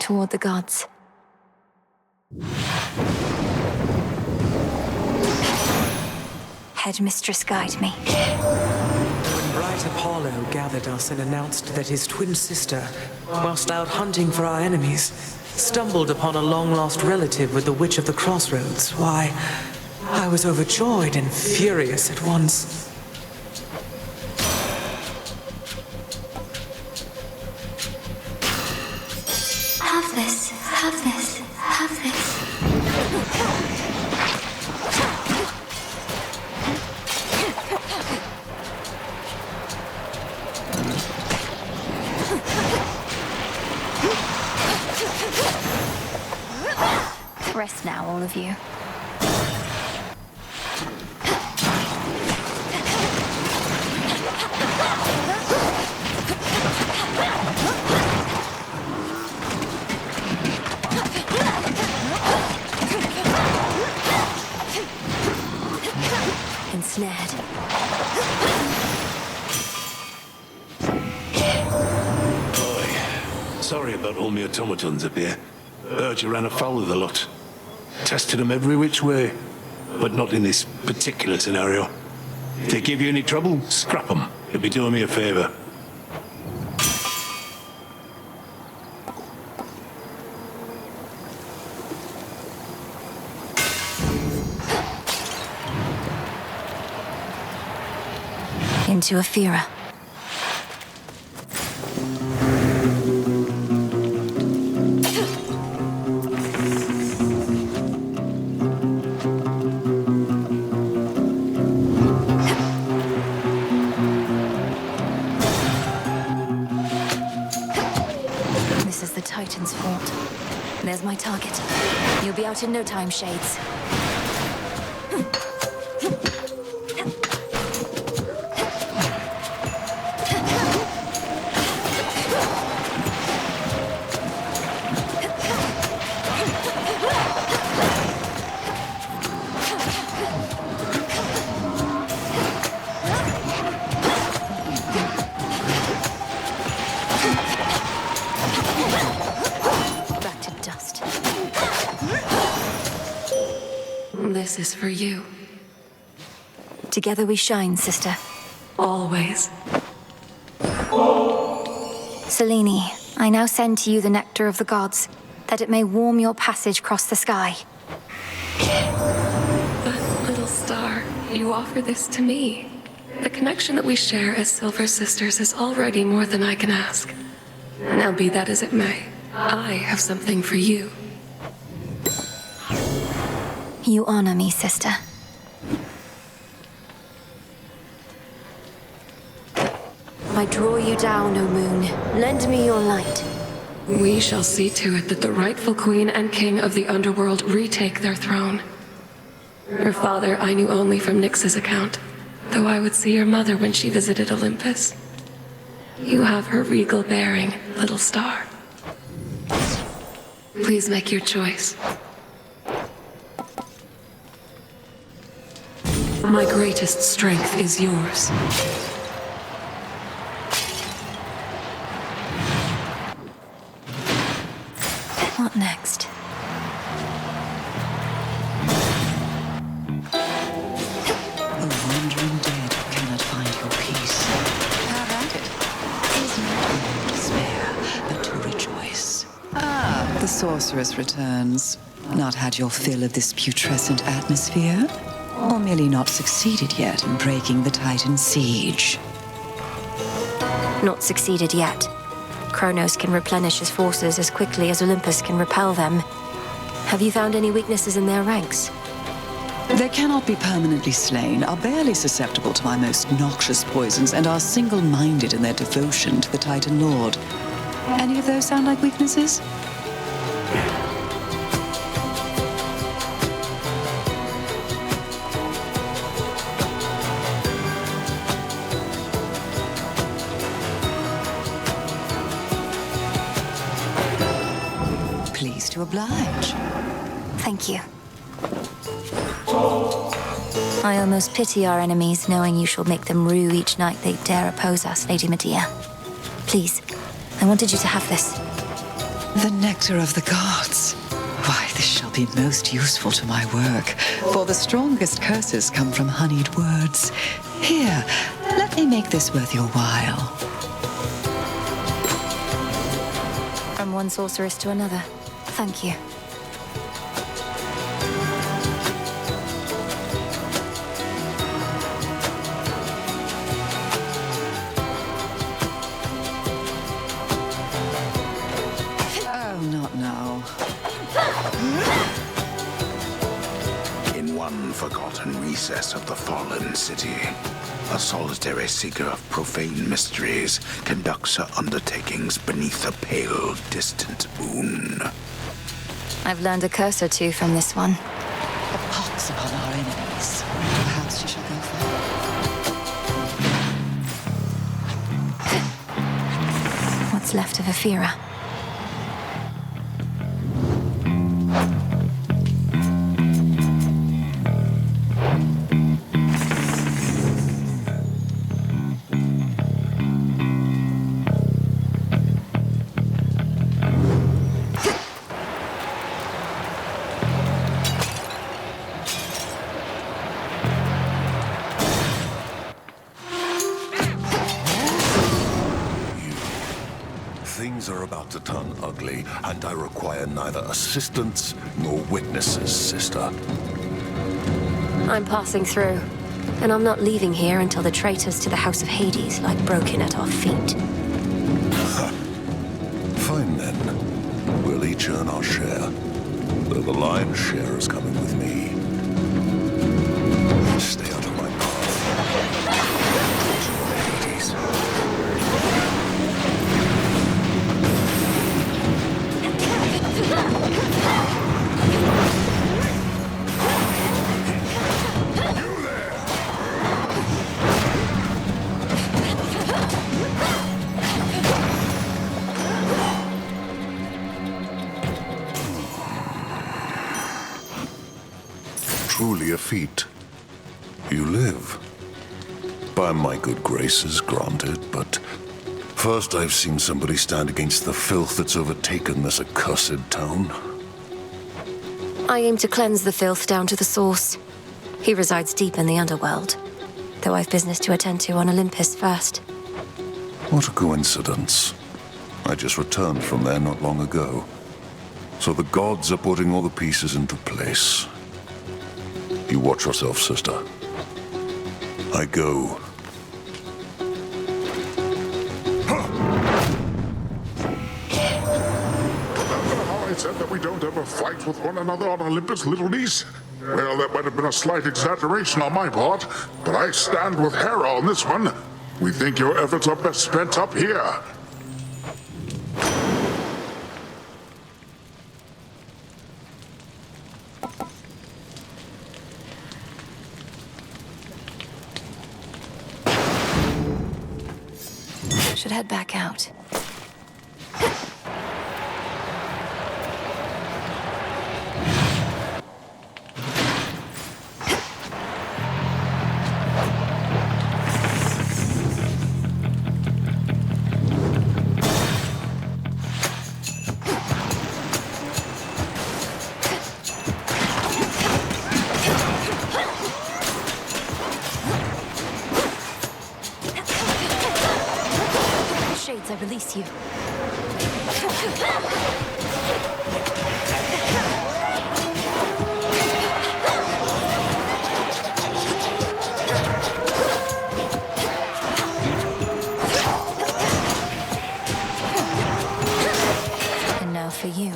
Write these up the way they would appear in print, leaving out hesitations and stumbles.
toward the gods. Headmistress, guide me. When bright Apollo gathered us and announced that his twin sister, whilst out hunting for our enemies, stumbled upon a long-lost relative with the Witch of the Crossroads, why, I was overjoyed and furious at once. Have this, have this, have this. Rest now, all of you. Ensnared. Boy, sorry about all my automatons up here. Heard you ran afoul of the lot. Tested them every which way, but not in this particular scenario. If they give you any trouble, scrap them. You'll be doing me a favor. Into Aphira. This is the Titan's fault. There's my target. You'll be out in no time, Shades. This is for you. Together we shine, sister. Always. Selene, I now send to you the nectar of the gods, that it may warm your passage across the sky. But, little star, you offer this to me. The connection that we share as Silver Sisters is already more than I can ask. Now be that as it may, I have something for you. You honor me, sister. I draw you down, O moon. Lend me your light. We shall see to it that the rightful queen and king of the underworld retake their throne. Her father I knew only from Nyx's account, though I would see your mother when she visited Olympus. You have her regal bearing, little star. Please make your choice. My greatest strength is yours. What next? The wandering dead who cannot find your peace. Have at it. Is not to despair, but to rejoice. Ah, the sorceress returns. Not had your fill of this putrescent atmosphere? Or merely not succeeded yet in breaking the Titan siege? Not succeeded yet. Kronos can replenish his forces as quickly as Olympus can repel them. Have you found any weaknesses in their ranks? They cannot be permanently slain, are barely susceptible to my most noxious poisons, and are single-minded in their devotion to the Titan Lord. Any of those sound like weaknesses? Pleased to oblige. Thank you. I almost pity our enemies, knowing you shall make them rue each night they dare oppose us, Lady Medea. Please, I wanted you to have this. The nectar of the gods. Why, this shall be most useful to my work, for the strongest curses come from honeyed words. Here, let me make this worth your while. From one sorceress to another. Thank you. Oh, not now. In one forgotten recess of the fallen city, a solitary seeker of profane mysteries conducts her undertakings beneath a pale, distant moon. I've learned a curse or two from this one. A pox upon our enemies. Perhaps she shall go first. What's left of Aphira? Things are about to turn ugly, and I require neither assistance nor witnesses, sister. I'm passing through, and I'm not leaving here until the traitors to the House of Hades lie broken at our feet. Fine then. We'll each earn our share, though the lion's share is coming with me. Stay out of my path. Hades. Truly a feat. You live. By my good graces, granted, but first I've seen somebody stand against the filth that's overtaken this accursed town. I aim to cleanse the filth down to the source. He resides deep in the underworld, though I've business to attend to on Olympus first. What a coincidence. I just returned from there not long ago. So the gods are putting all the pieces into place. You watch yourself, sister. I go. I said that we don't ever fight with one another on Olympus, little niece? Well, that might have been a slight exaggeration on my part, but I stand with Hera on this one. We think your efforts are best spent up here. Should head back out. Shades, I release you. And now for you.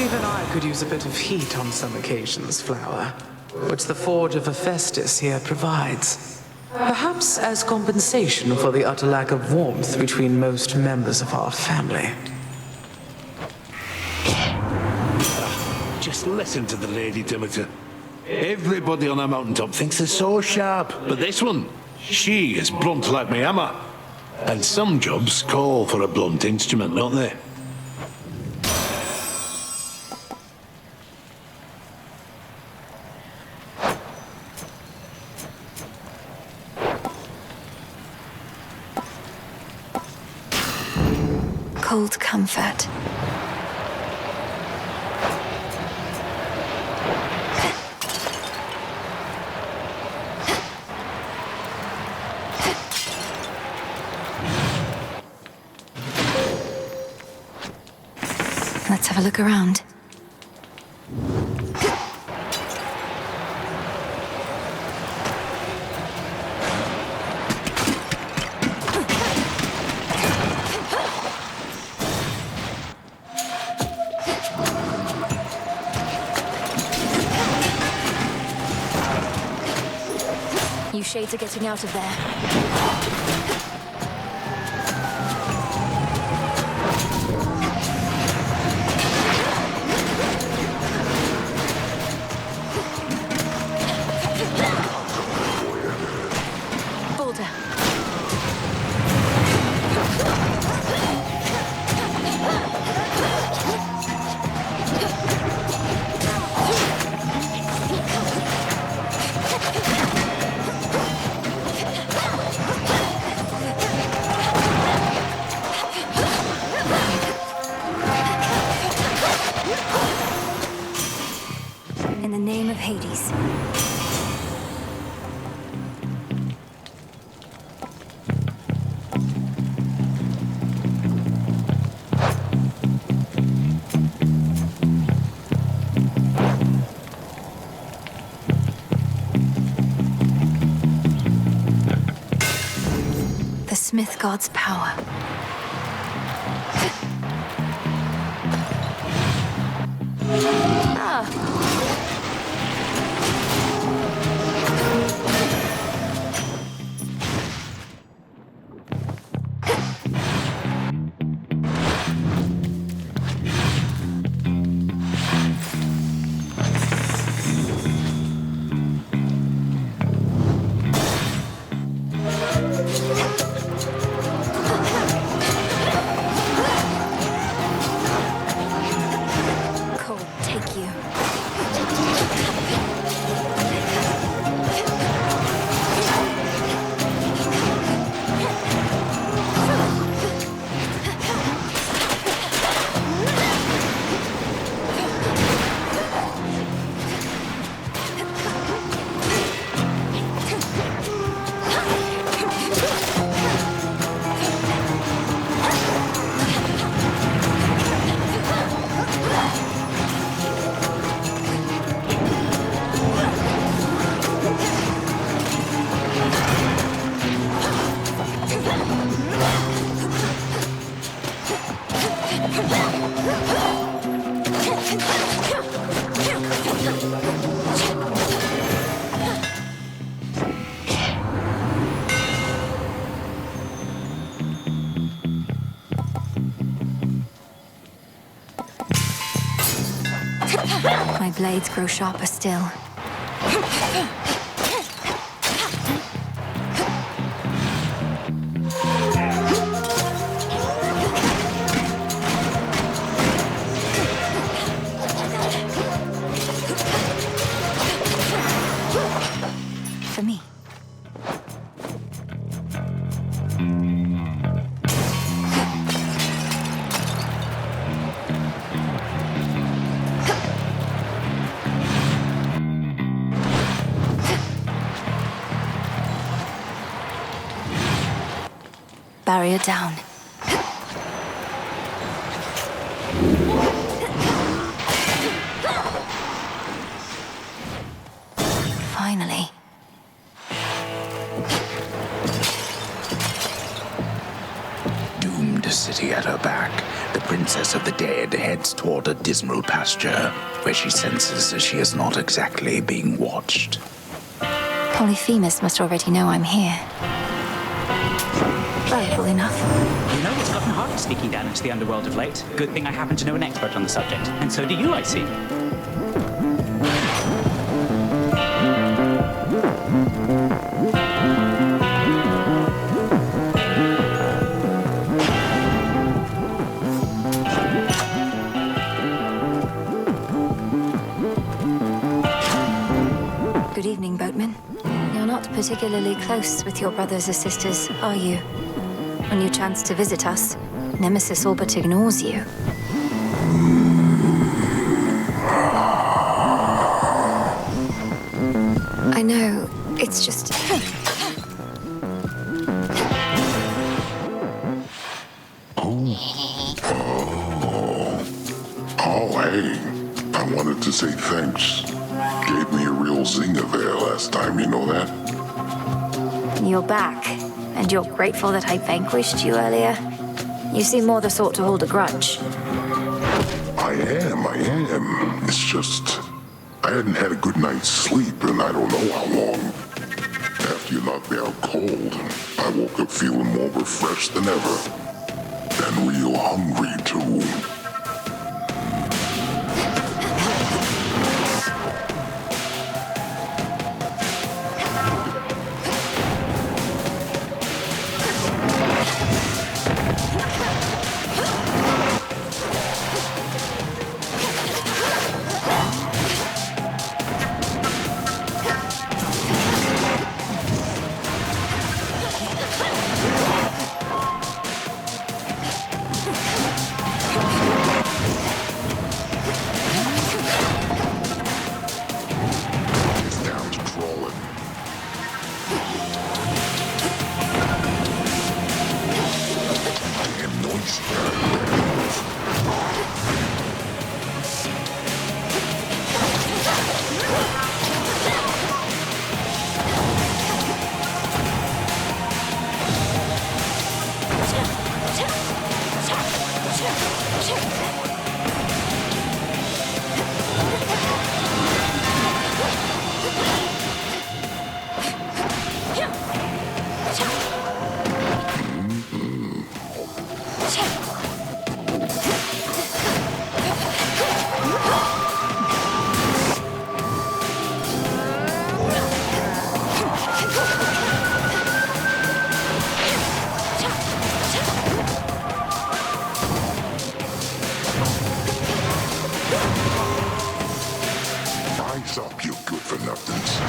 Even I could use a bit of heat on some occasions, Flower, which the Forge of Hephaestus here provides. Perhaps as compensation for the utter lack of warmth between most members of our family. Just listen to the Lady Demeter. Everybody on that mountaintop thinks they're so sharp, but this one, she is blunt like my hammer. And some jobs call for a blunt instrument, don't they? cold comfort. Let's have a look around. You shades are getting out of there. In the name of Hades. The Smith God's power. My blades grow sharper still. For me. Barrier down. Finally. Doomed city at her back, the Princess of the Dead heads toward a dismal pasture, where she senses that she is not exactly being watched. Polyphemus must already know I'm here. Valuable enough. You know, it's gotten harder sneaking down into the underworld of late. Good thing I happen to know an expert on the subject. And so do you, I see. Good evening, boatman. You're not particularly close with your brothers or sisters, are you? When you chanced to visit us, Nemesis all but ignores you. I know, it's just... Oh, hey. I wanted to say thanks. Gave me a real zinger there last time, you know that? You're back, and you're grateful that I vanquished you earlier? You seem more the sort to hold a grudge. I am. It's just... I hadn't had a good night's sleep in I don't know how long. After you knocked me out cold, I woke up feeling more refreshed than ever. And real hungry, too. Rise up, you good for nothings.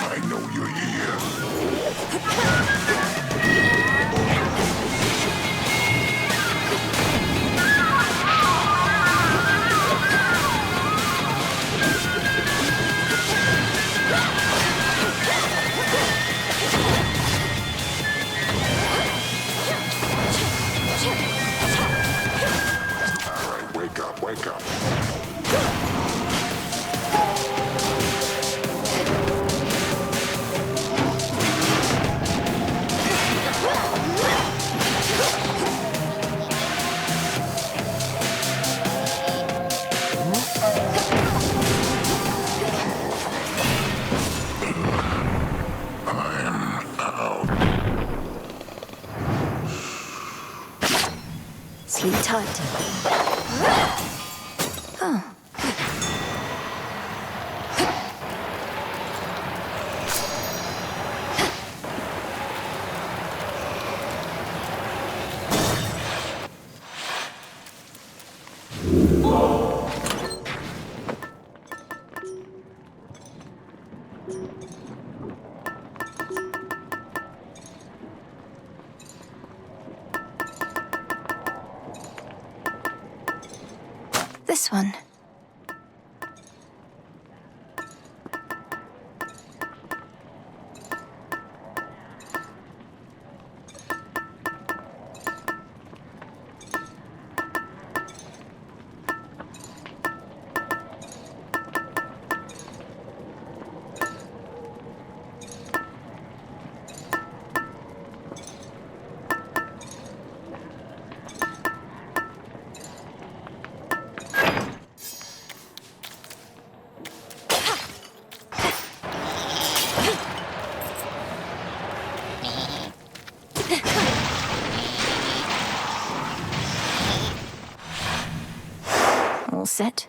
I know you're here. All right, wake up, wake up. Sleep tight. Oh. This one. All set?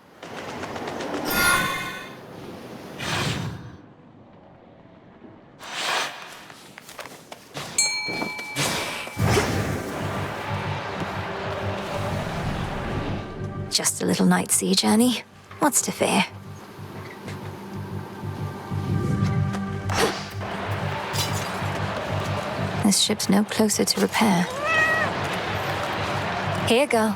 Just a little night sea journey. What's to fear? This ship's no closer to repair. Here, girl.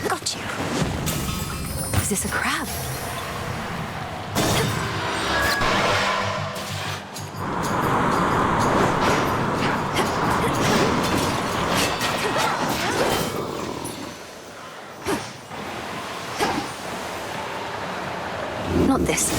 Got you. Is this a crab? Not this.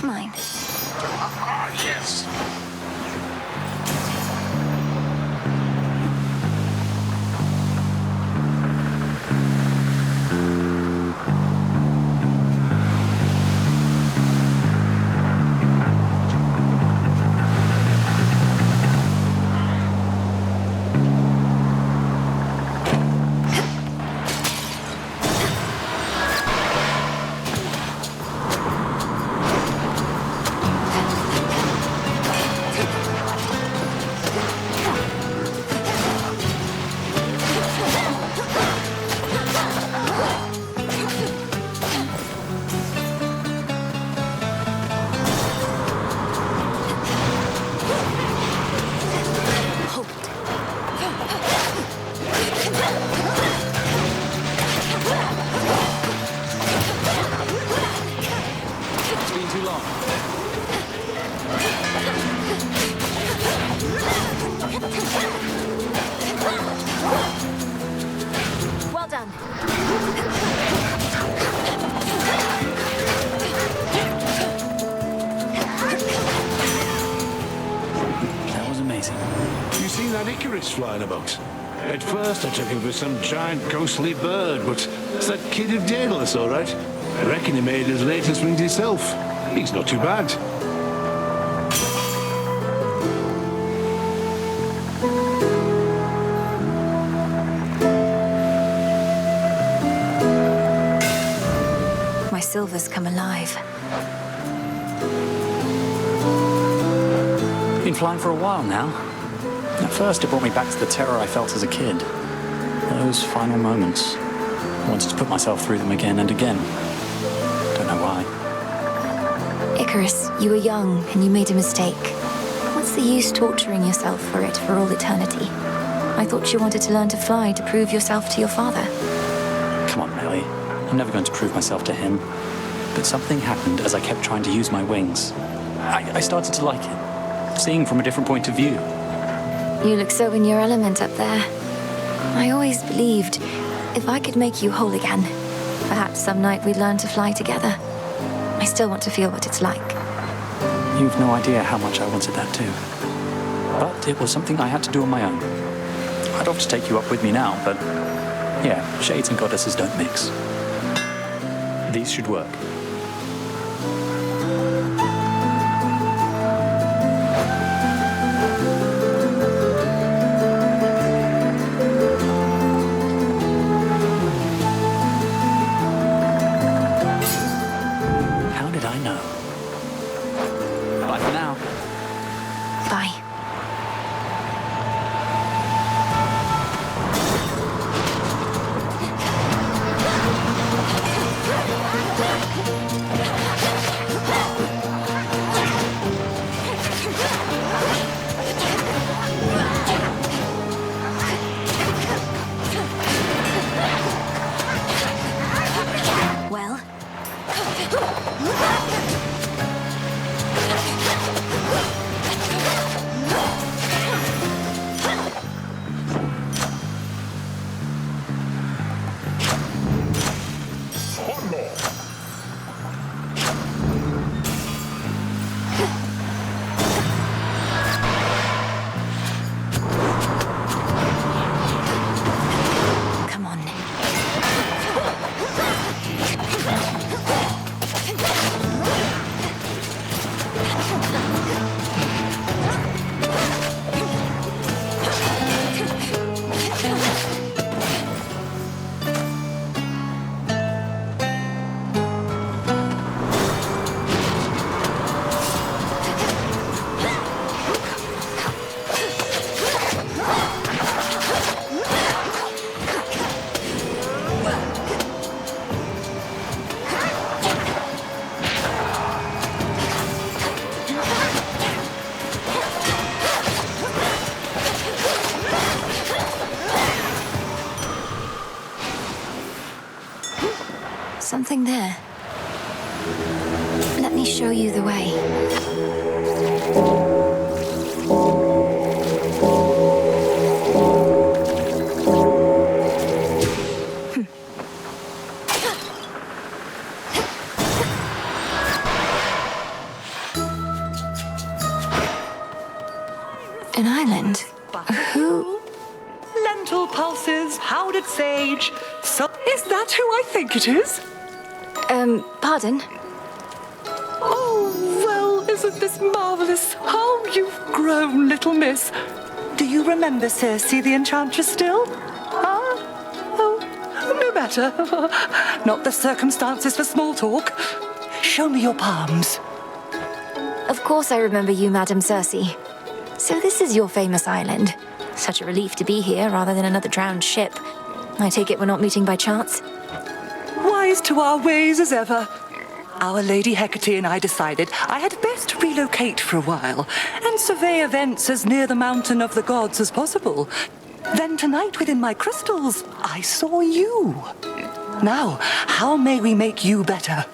Mine. Yes. It's been too long. Well done. That was amazing. You seen that Icarus flying about? At first I took him for some giant ghostly bird, but it's that kid of Daedalus, all right. I reckon he made his latest wings himself. He's not too bad. My silver's come alive. Been flying for a while now. At first, it brought me back to the terror I felt as a kid. Those final moments. I wanted to put myself through them again and again. Don't know why. Icarus, you were young and you made a mistake. What's the use torturing yourself for it for all eternity? I thought you wanted to learn to fly to prove yourself to your father. Come on, Millie. I'm never going to prove myself to him. But something happened as I kept trying to use my wings. I started to like it, seeing from a different point of view. You look so in your element up there. I always believed if I could make you whole again, perhaps some night we'd learn to fly together. I still want to feel what it's like. You've no idea how much I wanted that too. But it was something I had to do on my own. I'd love to take you up with me now, but yeah, shades and goddesses don't mix. These should work. How did I know? Bye for now. Bye. something there. Let me show you the way. An island? Who? Lentil pulses, powdered sage. So, is that who I think it is? Pardon? Oh, well, isn't this marvelous? How you've grown, little miss. Do you remember Circe the Enchantress still? Huh? Oh, no matter. Not the circumstances for small talk. Show me your palms. Of course I remember you, Madame Circe. So this is your famous island. Such a relief to be here rather than another drowned ship. I take it we're not meeting by chance? Wise to our ways as ever. Our Lady Hecate and I decided I had best relocate for a while and survey events as near the mountain of the gods as possible. Then tonight within my crystals, I saw you. Now, how may we make you better?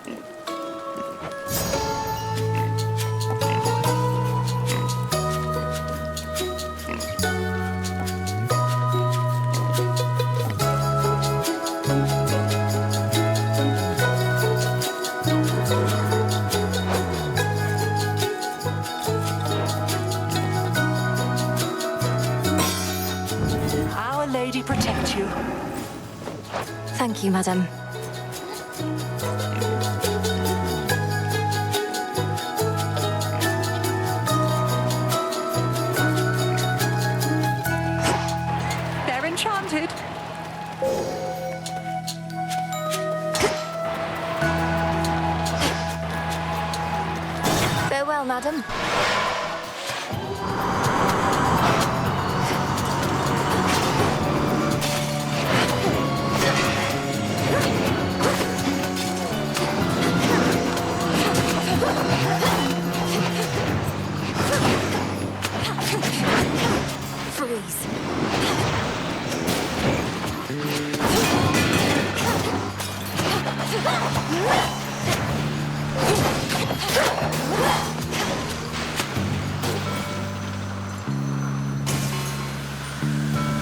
Our Lady protect you. Thank you, Madame. They're enchanted. Farewell, Madame. Freeze.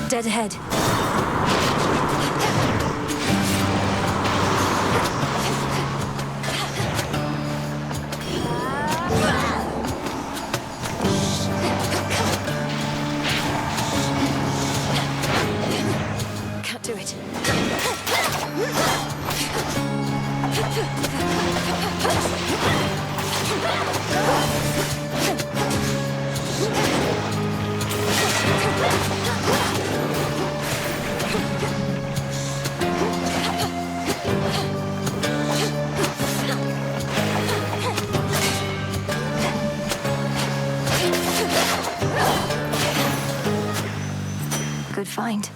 Dead ahead. Can't do it. Good find.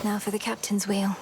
Now for the captain's wheel.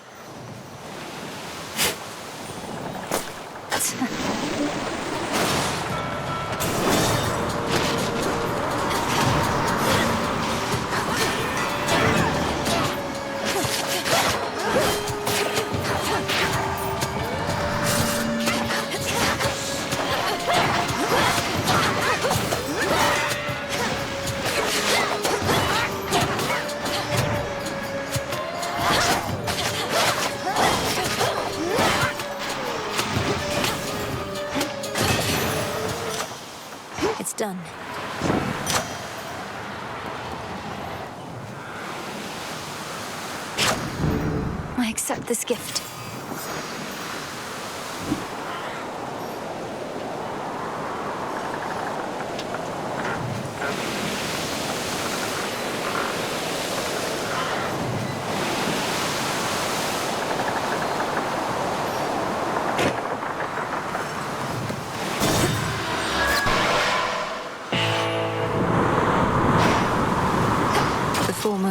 It's done. I accept this gift.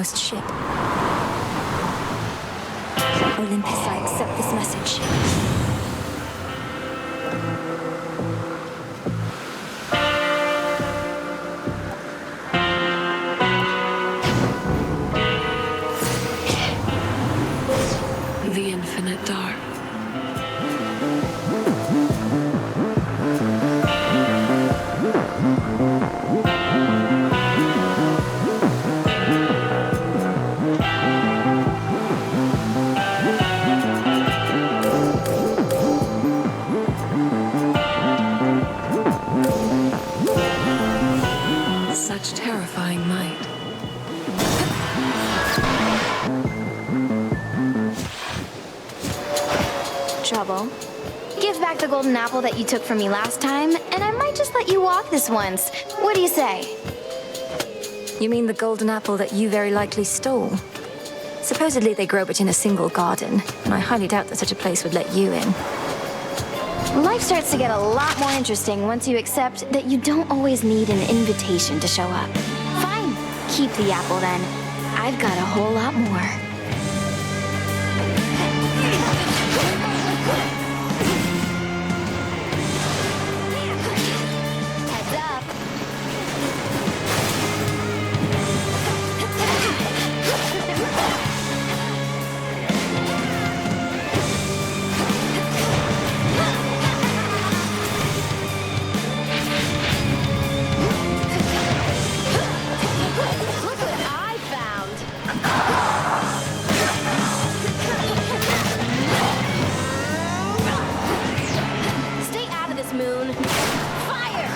outermost ship. Olympus, I accept this message. The infinite dark. Such terrifying might. Trouble. Give back the golden apple that you took from me last time, and I might just let you walk this once. What do you say? You mean the golden apple that you very likely stole? Supposedly they grow but in a single garden, and I highly doubt that such a place would let you in. Life starts to get a lot more interesting once you accept that you don't always need an invitation to show up. Fine, keep the apple then. I've got a whole lot more. Heads up. Look what I found. Stay out of this, Moon. Fire!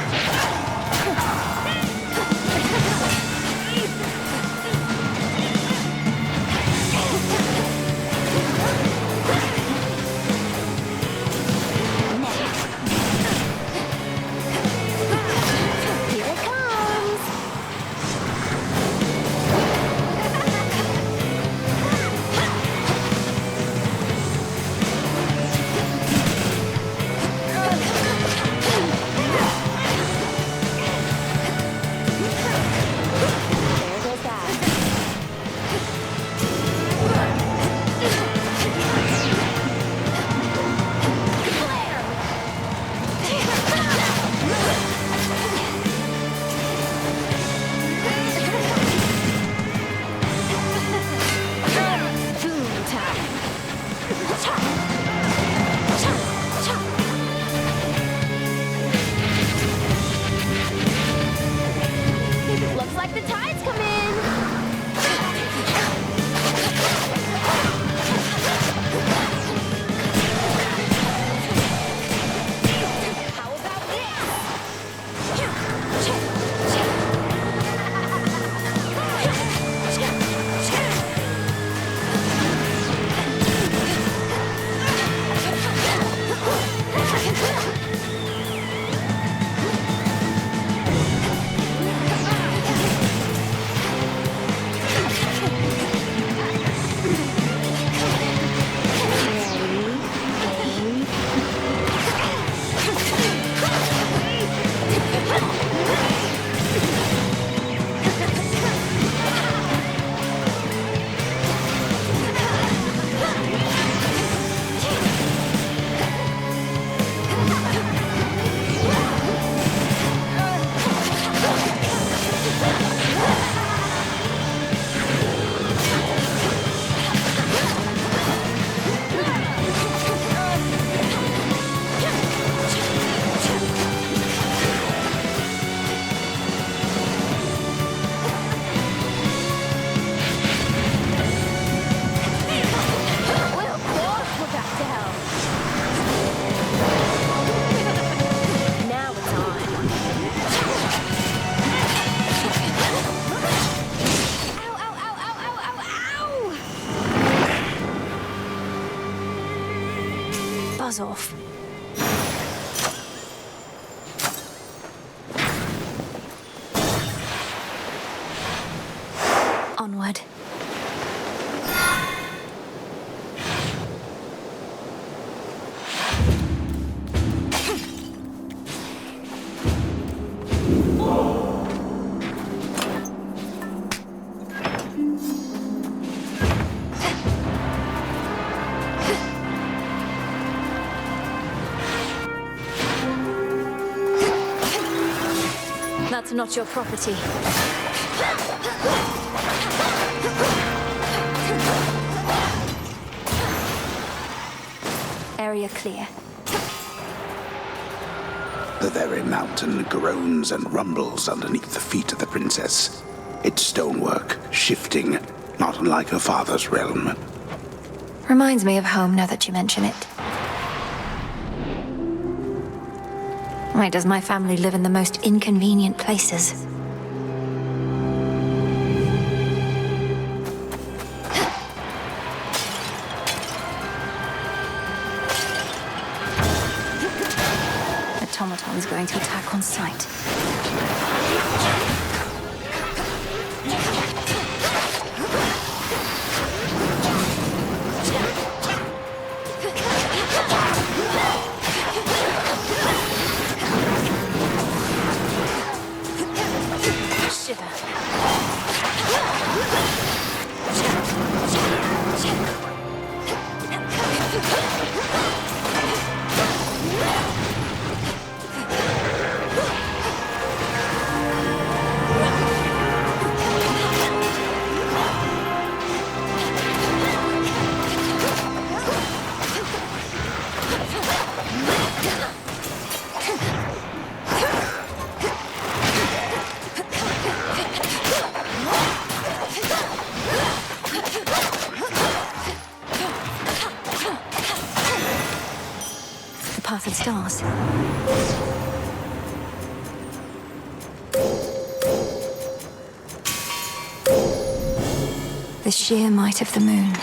Here it comes. There goes that. Boom time. Looks like the tide's come in. How about Well, of course we're back to hell. Now it's on. Ow, ow, ow, ow, ow, ow, ow! Buzz off. Onward. That's not your property. Area clear. The very mountain groans and rumbles underneath the feet of the princess. Its stonework shifting, not unlike her father's realm. Reminds me of home now that you mention it. Why does my family live in the most inconvenient places? Automaton's going to attack on sight. Path of stars. The sheer might of the moon.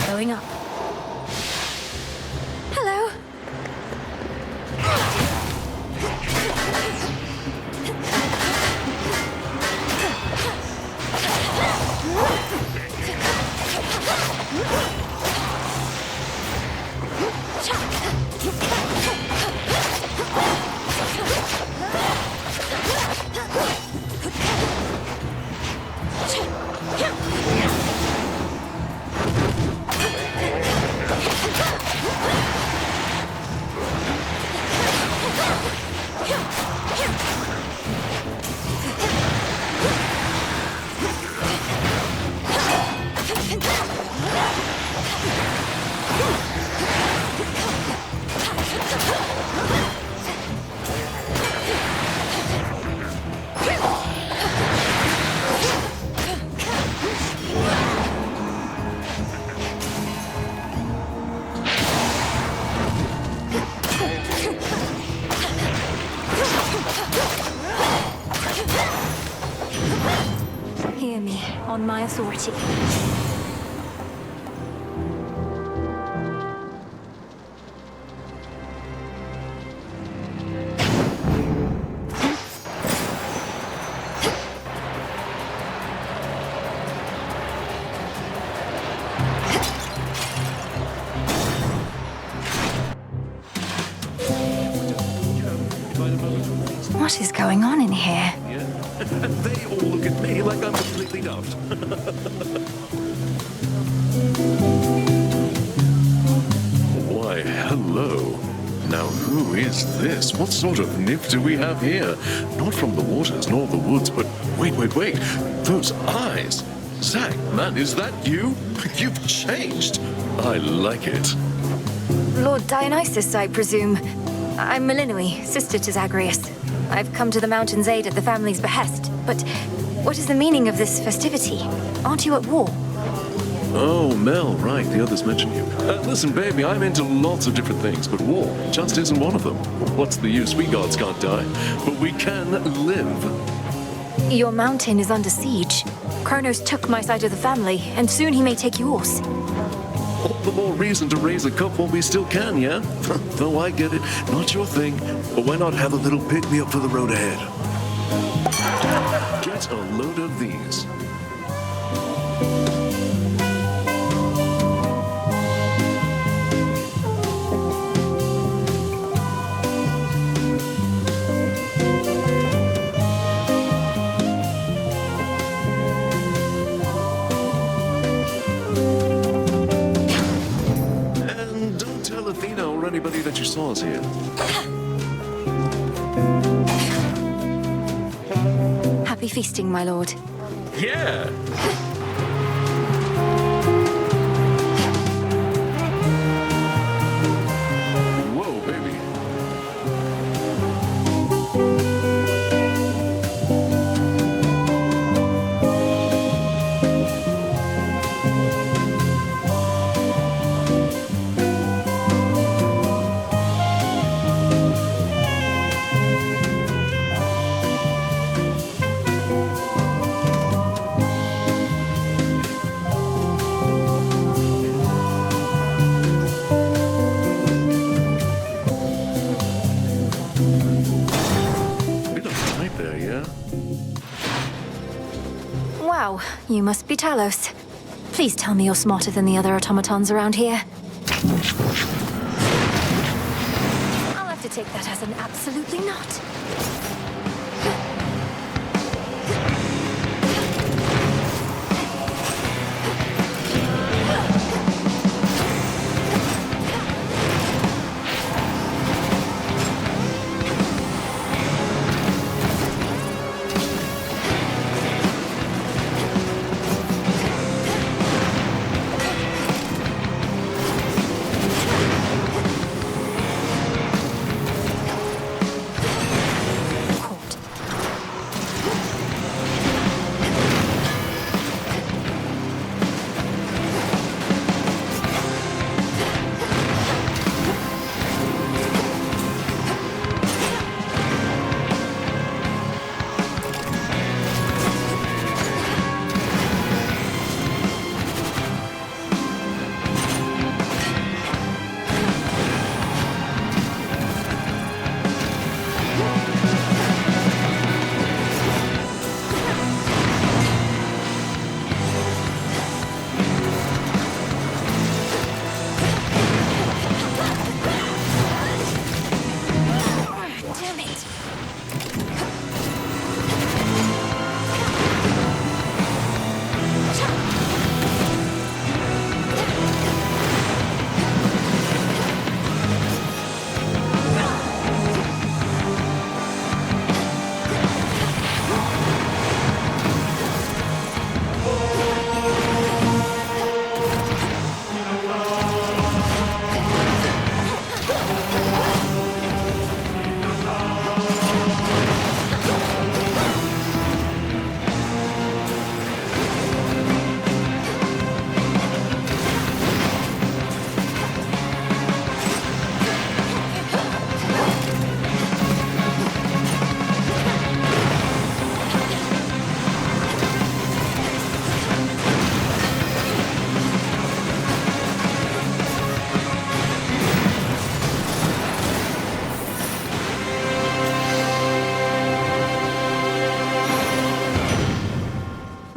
Going up. Hello. Hear me, on my authority. What is going on in here? They all look at me like I'm completely daft. Why, hello. Now, who is this? What sort of nymph do we have here? Not from the waters nor the woods, but wait. Those eyes! Zack, man, is that you? You've changed. I like it. Lord Dionysus, I presume. I'm Melinoi, sister to Zagreus. I've come to the mountain's aid at the family's behest. But what is the meaning of this festivity? Aren't you at war? Oh, Mel, right, the others mentioned you. Listen, baby, I'm into lots of different things, but war just isn't one of them. What's the use? We gods can't die, but we can live. Your mountain is under siege. Kronos took my side of the family, and soon he may take yours. All the more reason to raise a cup while we still can, yeah? Though I get it, not your thing, but why not have a little pick-me-up for the road ahead? Get a load of these. Anybody that you saw is here. Happy feasting, my lord. Yeah! Whoa, baby. Wow, you must be Talos. Please tell me you're smarter than the other automatons around here. I'll have to take that as an absolutely not.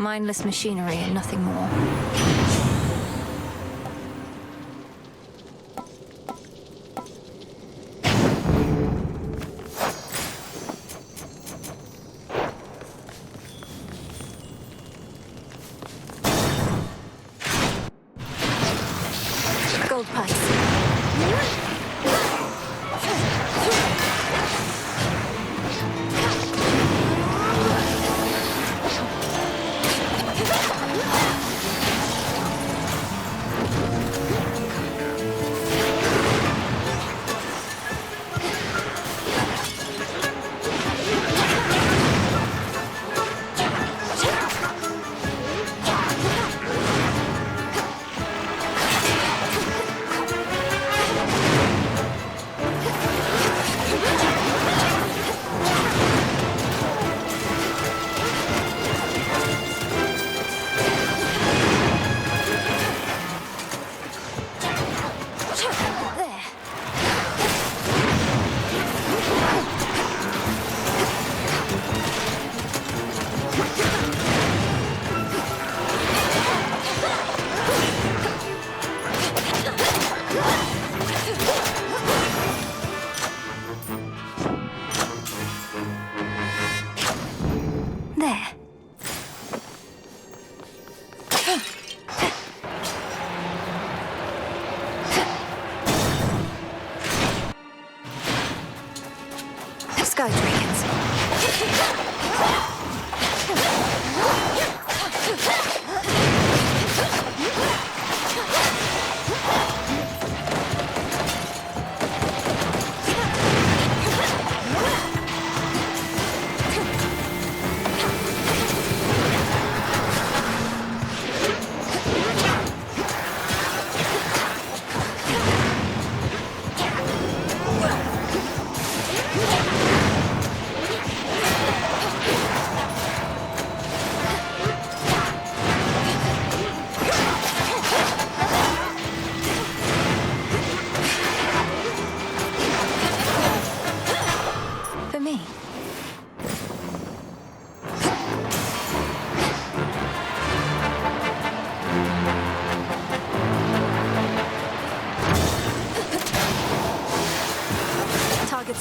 Mindless machinery and nothing more. Gold pipes.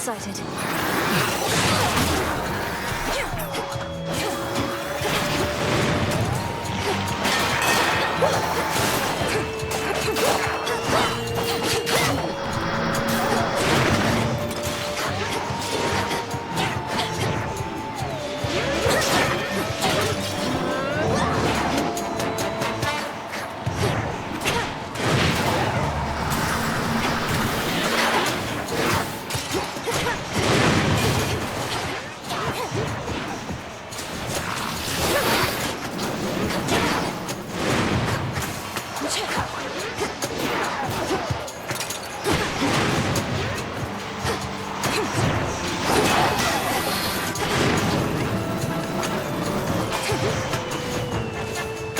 sighted.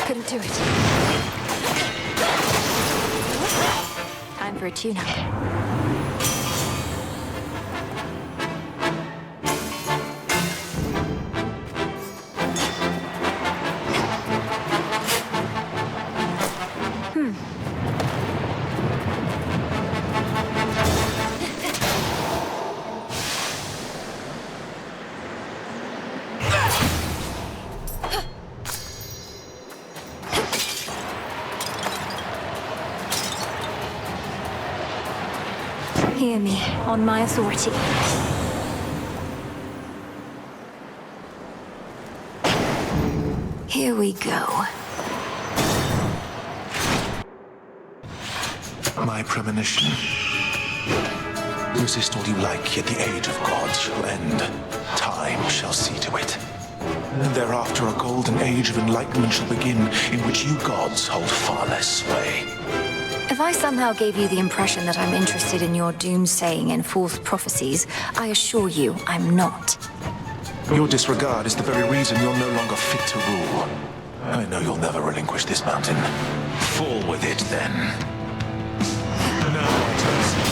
Couldn't do it. Time for a tune-up. Hear me, on my authority. Here we go. My premonition. Resist all you like, yet the age of gods shall end. Time shall see to it. And thereafter a golden age of enlightenment shall begin, in which you gods hold far less sway. If I somehow gave you the impression that I'm interested in your doomsaying and false prophecies, I assure you I'm not. Your disregard is the very reason you're no longer fit to rule. I know you'll never relinquish this mountain. Fall with it, then. Now, Waters.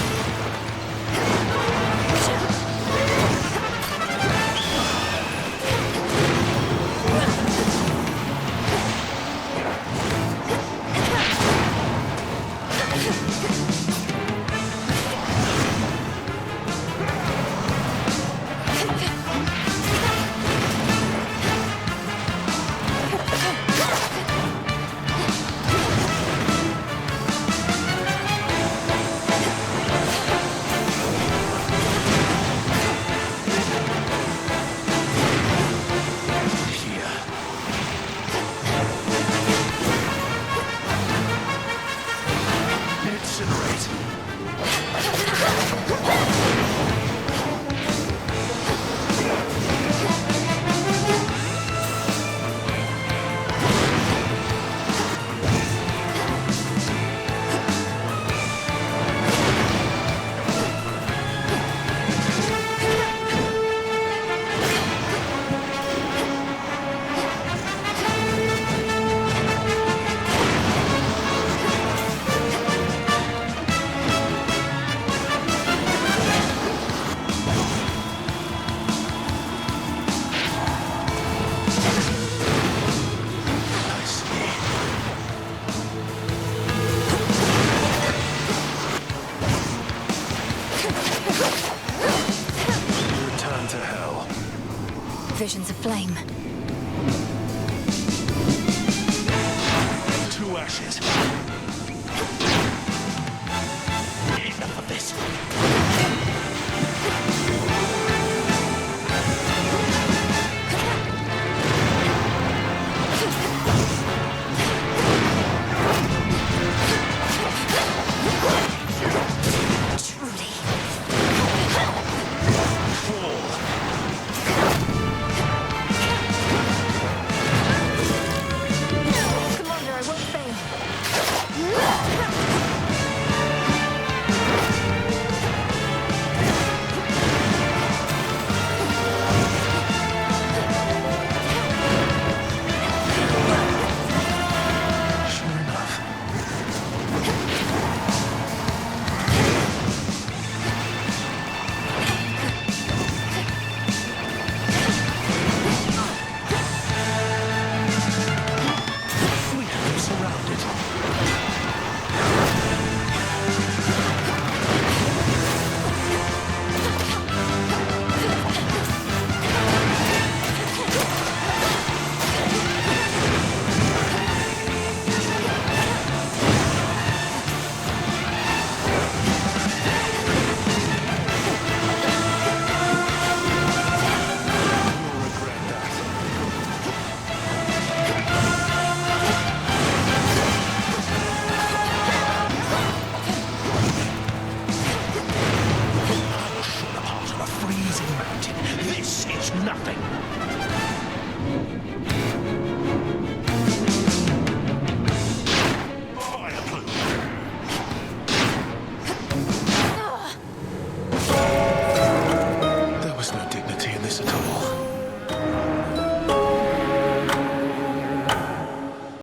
nothing.